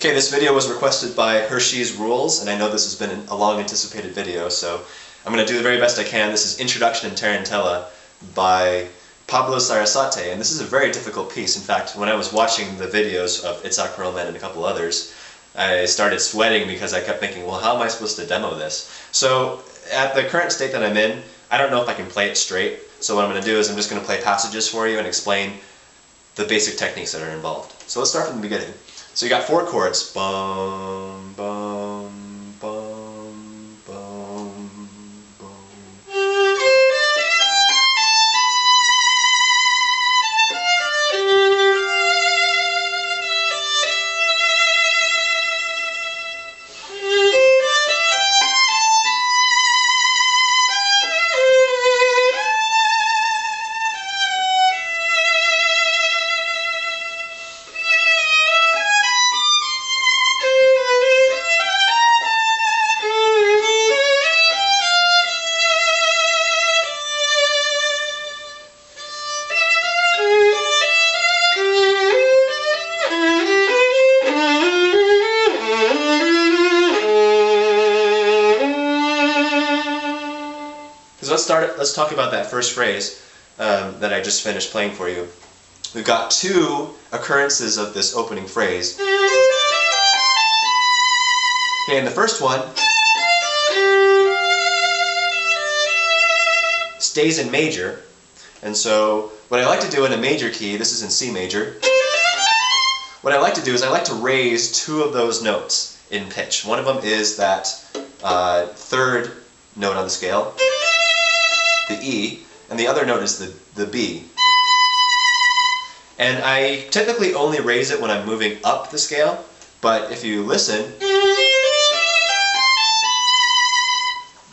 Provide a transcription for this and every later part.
Okay, this video was requested by Hershey's Rules, and I know this has been a long anticipated video, so I'm going to do the very best I can. This is Introduction in Tarantella by Pablo Sarasate, and this is a very difficult piece. In fact, when I was watching the videos of Itzhak Perlman and a couple others, I started sweating because I kept thinking, well, how am I supposed to demo this? So, at the current state that I'm in, I don't know if I can play it straight, so what I'm going to do is I'm just going to play passages for you and explain the basic techniques that are involved. So let's start from the beginning. So you got four chords. Bum, bum, bum, bum, bum. Let's talk about that first phrase that I just finished playing for you. We've got two occurrences of this opening phrase. Okay, and the first one stays in major, and so what I like to do in a major key, this is in C major, what I like to do is I like to raise two of those notes in pitch. One of them is that third note on the scale, the E, and the other note is the B. And I typically only raise it when I'm moving up the scale, but if you listen,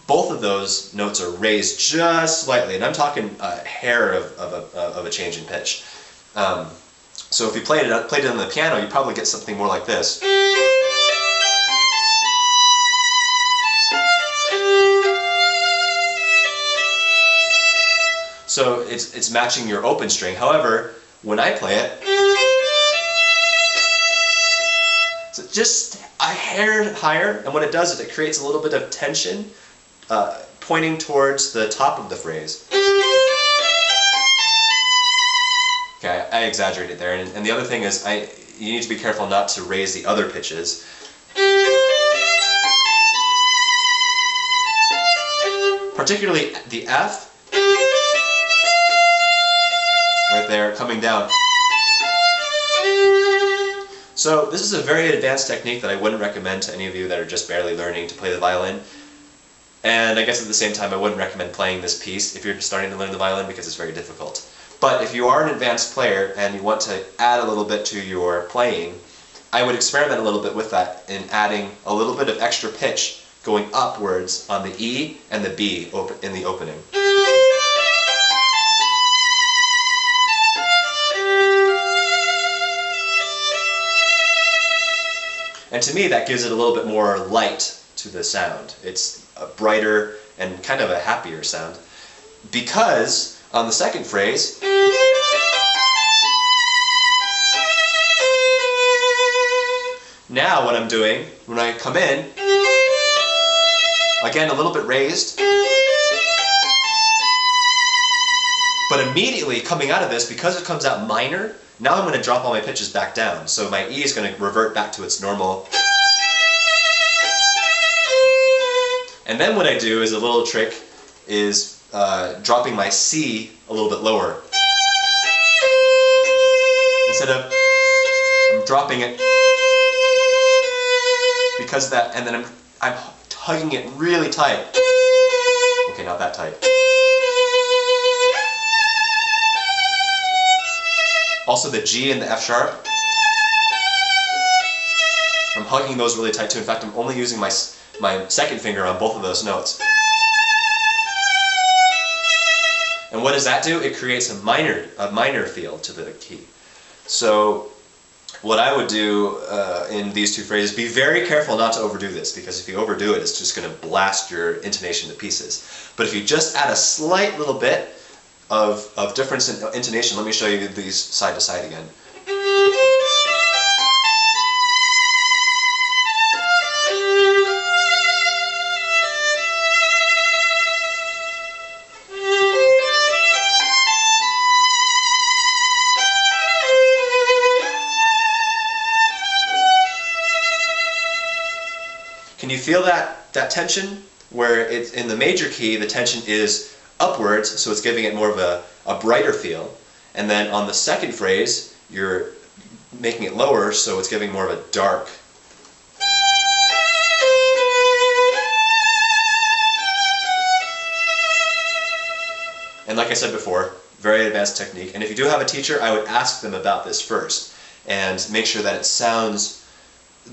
both of those notes are raised just slightly, and I'm talking a hair of a change in pitch. So if you played it on the piano, you'd probably get something more like this. So it's matching your open string. However, when I play it, it's just a hair higher, and what it does is it creates a little bit of tension pointing towards the top of the phrase. Okay, I exaggerated there, and the other thing is you need to be careful not to raise the other pitches. Particularly the F. Right there, coming down. So this is a very advanced technique that I wouldn't recommend to any of you that are just barely learning to play the violin. And I guess at the same time I wouldn't recommend playing this piece if you're starting to learn the violin because it's very difficult. But if you are an advanced player and you want to add a little bit to your playing, I would experiment a little bit with that in adding a little bit of extra pitch going upwards on the E and the B in the opening. And to me, that gives it a little bit more light to the sound. It's a brighter and kind of a happier sound. Because on the second phrase, now what I'm doing, when I come in, again a little bit raised, but immediately coming out of this, because it comes out minor, now I'm going to drop all my pitches back down. So my E is going to revert back to its normal. And then what I do is a little trick is dropping my C a little bit lower. Instead of, I'm dropping it because of that, and then I'm hugging it really tight. Okay, not that tight. Also the G and the F sharp, I'm hugging those really tight too. In fact, I'm only using my second finger on both of those notes. And what does that do? It creates a minor feel to the key. So what I would do in these two phrases, be very careful not to overdo this, because if you overdo it, it's just going to blast your intonation to pieces. But if you just add a slight little bit of difference in intonation. Let me show you these side to side again. Can you feel that tension? Where it's in the major key, the tension is upwards, so it's giving it more of a brighter feel. And then on the second phrase, you're making it lower, so it's giving more of a dark. And like I said before, very advanced technique. And if you do have a teacher, I would ask them about this first and make sure that it sounds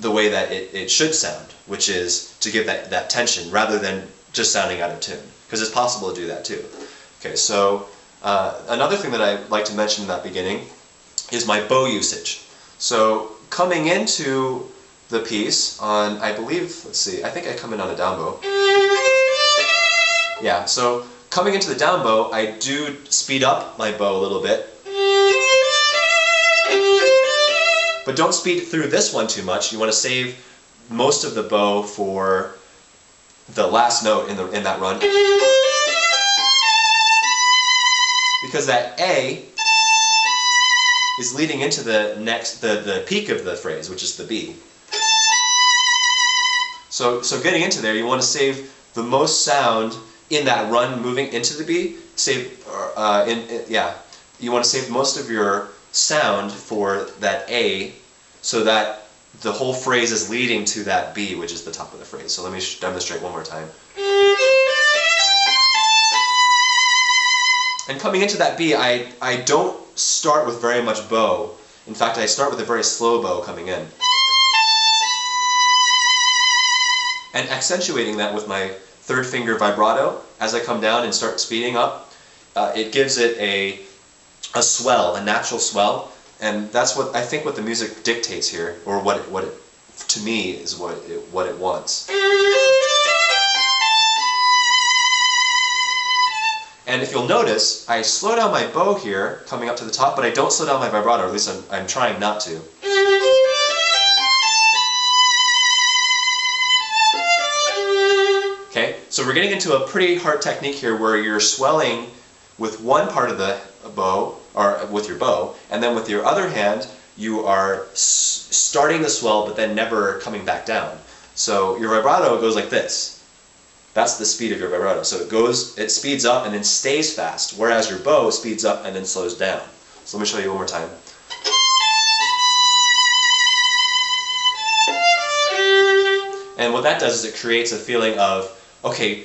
the way that it should sound, which is to give that tension rather than just sounding out of tune, because it's possible to do that too. Okay, so another thing that I'd like to mention in that beginning is my bow usage. So coming into the piece on, I believe, let's see, I think I come in on a down bow. Yeah, so coming into the down bow, I do speed up my bow a little bit. But don't speed through this one too much. You want to save most of the bow for the last note in that run. Because that A is leading into the peak of the phrase, which is the B. So getting into there, you want to save the most sound in that run moving into the B. You want to save most of your sound for that A, so that the whole phrase is leading to that B, which is the top of the phrase. So let me demonstrate one more time. And coming into that B, I don't start with very much bow. In fact, I start with a very slow bow coming in. And accentuating that with my third finger vibrato, as I come down and start speeding up, it gives it a swell, a natural swell, and that's what I think what the music dictates here, or what it to me is what it wants. And if you'll notice, I slow down my bow here, coming up to the top, but I don't slow down my vibrato, or at least I'm trying not to. Okay, so we're getting into a pretty hard technique here where you're swelling with one part of the bow, or with your bow, and then with your other hand, you are starting the swell but then never coming back down. So your vibrato goes like this. That's the speed of your vibrato. So it speeds up and then stays fast, whereas your bow speeds up and then slows down. So let me show you one more time. And what that does is it creates a feeling of, okay,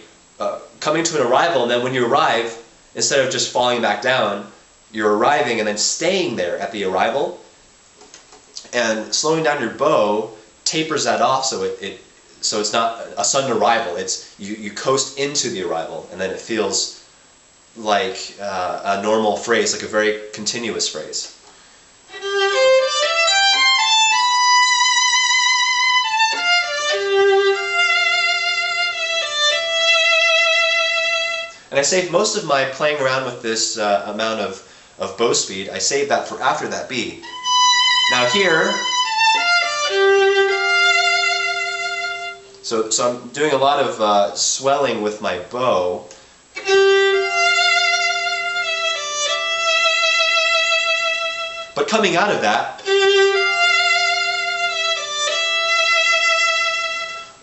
coming to an arrival, and then when you arrive, instead of just falling back down, you're arriving and then staying there at the arrival. And slowing down your bow tapers that off, so it's not a sudden arrival. It's you coast into the arrival, and then it feels like a normal phrase, like a very continuous phrase. And I save most of my playing around with this amount of bow speed. I save that for after that B. Now here, so I'm doing a lot of swelling with my bow. But coming out of that,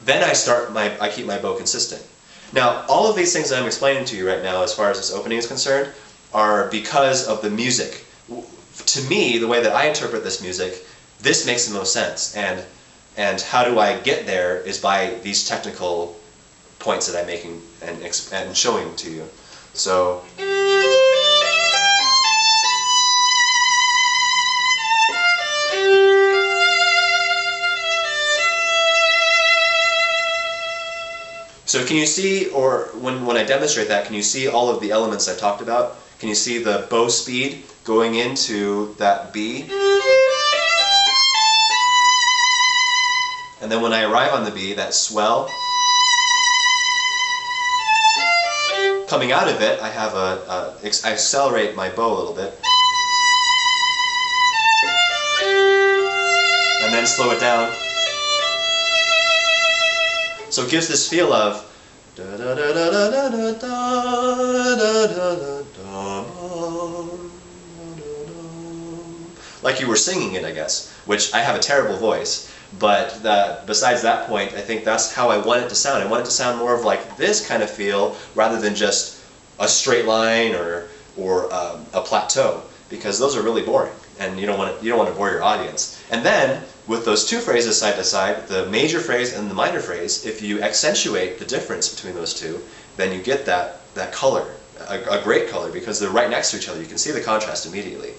then I keep my bow consistent. Now, all of these things that I'm explaining to you right now, as far as this opening is concerned, are because of the music. To me, the way that I interpret this music, this makes the most sense. And how do I get there is by these technical points that I'm making and showing to you. So. So can you see, or when I demonstrate that, can you see all of the elements I talked about? Can you see the bow speed going into that B? And then when I arrive on the B, that swell. Coming out of it, I have I accelerate my bow a little bit. And then slow it down. So it gives this feel of like you were singing it, I guess, which I have a terrible voice. But besides that point, I think that's how I want it to sound. I want it to sound more of like this kind of feel rather than just a straight line or a plateau, because those are really boring, and you don't want to bore your audience. And then with those two phrases side to side, the major phrase and the minor phrase, if you accentuate the difference between those two, then you get that color, a great color, because they're right next to each other. You can see the contrast immediately.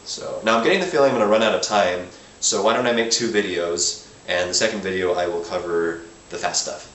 So now I'm getting the feeling I'm going to run out of time. So why don't I make 2 videos, and the second video I will cover the fast stuff.